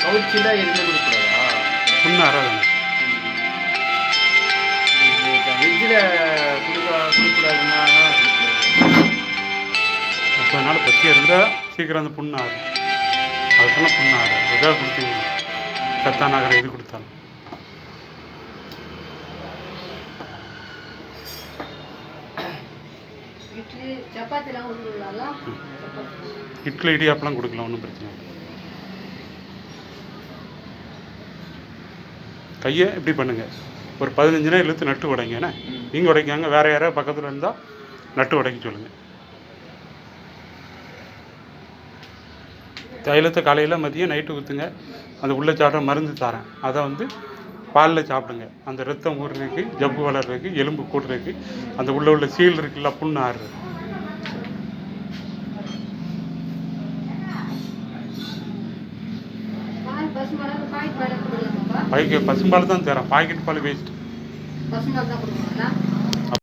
கவுச்சில எதுவுமே கொடுக்கக்கூடாதா? புண்ணு ஆறாதானே. வெஜ்ஜில் கொடுக்கக்கூடாதுன்னா அதனால பத்தியாக இருந்தால் சீக்கிரம் அந்த புண்ணு ஆகும். அதுக்கெல்லாம் புண்ணு ஆகும். எதாவது கொடுத்தீங்க சத்தான ஆகிற எது கொடுத்தாலும். இட்லி இடியாப்பெல்லாம் கொடுக்கலாம், ஒன்றும் பிரச்சனை இல்லை. கையை இப்படி பண்ணுங்கள், ஒரு 15 நாள் இழுத்து நட்டு உடைங்க. என்ன நீங்கள் உடைக்காங்க, வேறு யாராவது பக்கத்தில் இருந்தால் நட்டு உடைக்க சொல்லுங்கள். தைலத்தை காலையில் மதியம் நைட்டு ஊற்றுங்க. அந்த உள்ளே சாப்பிட்ற மருந்து தரேன், அதை வந்து பாலில் சாப்பிடுங்க. அந்த ரத்தம் ஊறுறதுக்கு, ஜவ்வு வளர்றதுக்கு, எலும்பு கூடுறதுக்கு, அந்த உள்ள சீல் இருக்குல்ல, புண்ணு ஆறுறது. பசும்பால் தான் தரேன், பாக்கெட் பால் வேஸ்ட்.